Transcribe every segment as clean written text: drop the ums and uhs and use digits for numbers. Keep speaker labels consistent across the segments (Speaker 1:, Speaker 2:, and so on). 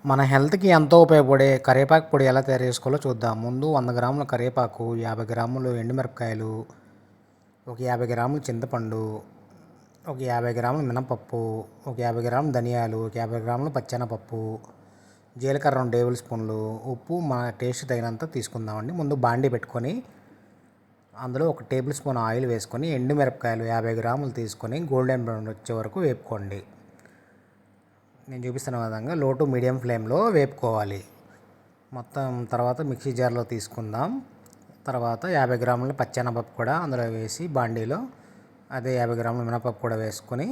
Speaker 1: మన హెల్త్కి ఎంతో ఉపయోగపడే కరివేపాకు పొడి ఎలా తయారు చేసుకోవాలో చూద్దాం. ముందు 100 గ్రాముల కరివేపాకు, 50 గ్రాములు ఎండుమిరపకాయలు, ఒక 50 గ్రాములు చింతపండు, ఒక 50 గ్రాములు మినపప్పు, ఒక 50 గ్రాములు ధనియాలు, ఒక 50 గ్రాములు పచ్చెనపప్పు, జీలకర్ర 2 టేబుల్ స్పూన్లు, ఉప్పు మన టేస్ట్ తగినంత తీసుకుందామండి. ముందు బాండీ పెట్టుకొని అందులో ఒక టేబుల్ స్పూన్ ఆయిల్ వేసుకొని ఎండుమిరపకాయలు 50 గ్రాములు తీసుకొని గోల్డెన్ బ్రౌన్ వచ్చే వరకు వేపుకోండి. నేను చూపిస్తున్న విధంగా లో టు మీడియం ఫ్లేమ్లో వేపుకోవాలి. మొత్తం తర్వాత మిక్సీ జార్లో తీసుకుందాం. తర్వాత 50 గ్రాముల పచ్చెనపప్పు కూడా అందులో వేసి బాండీలో అదే 50 గ్రాముల మినపప్పు కూడా వేసుకొని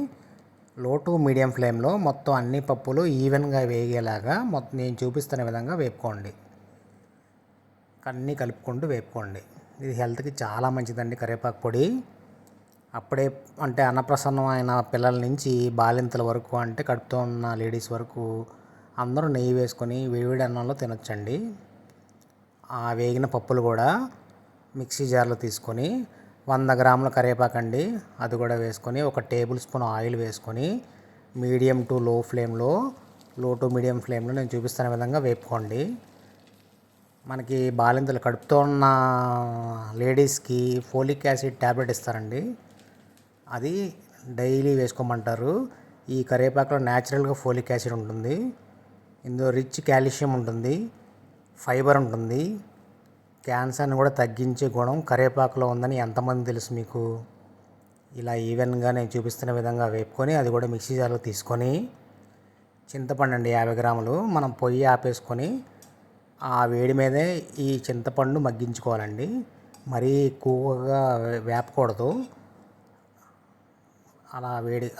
Speaker 1: లో టు మీడియం ఫ్లేమ్లో మొత్తం అన్ని పప్పులు ఈవెన్గా వేగేలాగా మొత్తం నేను చూపిస్తున్న విధంగా వేపుకోండి. అన్నీ కలుపుకుంటూ వేపుకోండి. ఇది హెల్త్కి చాలా మంచిదండి కరివేపాకు పొడి. అప్పుడే అంటే అన్నప్రసన్నమైన పిల్లల నుంచి బాలింతల వరకు, అంటే కడుపుతో ఉన్న లేడీస్ వరకు అందరూ నెయ్యి వేసుకొని వేడివేడి అన్నంలో తినొచ్చండి. ఆ వేగిన పప్పులు కూడా మిక్సీ జార్లో తీసుకొని 100 గ్రాముల కరివేపాకు అండి, అది కూడా వేసుకొని ఒక టేబుల్ స్పూన్ ఆయిల్ వేసుకొని మీడియం టు లో ఫ్లేమ్లో, లో టు మీడియం ఫ్లేమ్లో నేను చూపిస్తున్న విధంగా వేపుకోండి. మనకి బాలింతలు కడుపుతో ఉన్న లేడీస్కి ఫోలిక్ యాసిడ్ ట్యాబ్లెట్ ఇస్తారండి, అది డైలీ వేసుకోమంటారు. ఈ కరివేపాకులో న్యాచురల్గా ఫోలిక్ యాసిడ్ ఉంటుంది, ఇందులో రిచ్ కాల్షియం ఉంటుంది, ఫైబర్ ఉంటుంది. క్యాన్సర్ని కూడా తగ్గించే గుణం కరివేపాకులో ఉందని ఎంతమంది తెలుసు మీకు? ఇలా ఈవెన్గా నేను చూపిస్తున్న విధంగా వేపుకొని అది కూడా మిక్సీ జార్లో తీసుకొని చింతపండు అండి 50 గ్రాములు మనం పొయ్యి ఆపేసుకొని ఆ వేడి మీదే ఈ చింతపండు మగ్గించుకోవాలండి. మరీ ఎక్కువగా వేపకూడదు. అలా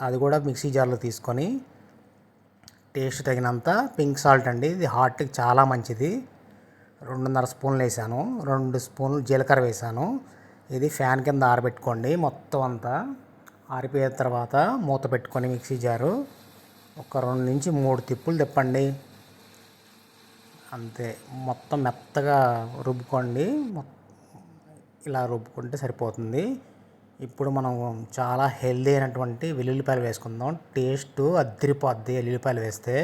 Speaker 1: అది కూడా మిక్సీ జార్లో తీసుకొని టేస్ట్ తగినంత పింక్ సాల్ట్ అండి, ఇది హార్ట్కి చాలా మంచిది, 2.5 స్పూన్లు వేసాను. 2 స్పూన్లు జీలకర్ర వేసాను. ఇది ఫ్యాన్ కింద ఆరబెట్టుకోండి. మొత్తం అంతా ఆరిపోయిన తర్వాత మూత పెట్టుకొని మిక్సీ జారు ఒక 2 నుంచి 3 తిప్పులు తిప్పండి. అంతే, మొత్తం మెత్తగా రుబ్బుకోండి. ఇలా రుబ్బుకుంటే సరిపోతుంది. ఇప్పుడు మనం చాలా హెల్దీ అయినటువంటి వెల్లుల్లిపాయలు వేసుకుందాం. టేస్ట్ అద్దరిపోద్ది. వెల్లుల్లిపాయలు వేస్తే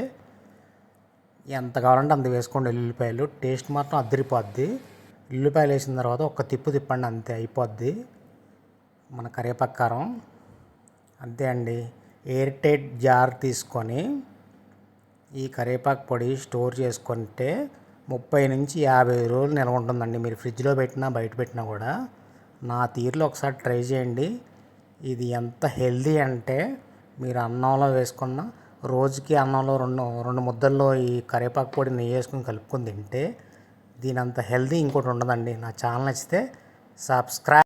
Speaker 1: ఎంత కావాలంటే అంత వేసుకోండి. వెల్లుల్లిపాయలు టేస్ట్ మాత్రం అద్దరిపోద్ది. వెల్లుల్లిపాయలు వేసిన తర్వాత ఒక తిప్పు తిప్పండి, అంతే అయిపోద్ది మన కరివేపాకు కారం. అంతే అండి. ఎయిర్ టైట్ జార్ తీసుకొని ఈ కరివేపాకు పొడి స్టోర్ చేసుకుంటే 30 నుంచి 50 రోజులు నిల్వ ఉంటుందండి. మీరు ఫ్రిడ్జ్లో పెట్టినా బయట పెట్టినా కూడా. నా తీరులో ఒకసారి ట్రై చేయండి. ఇది ఎంత హెల్దీ అంటే మీరు అన్నంలో వేసుకున్న రోజుకి అన్నంలో రెండు ముద్దల్లో ఈ కరివేపాకు పొడి నెయ్యి వేసుకొని కలుపుకొని తింటే దీని అంత హెల్దీ ఇంకోటి ఉండదండి. నా ఛానల్ నచ్చితే సబ్స్క్రైబ్.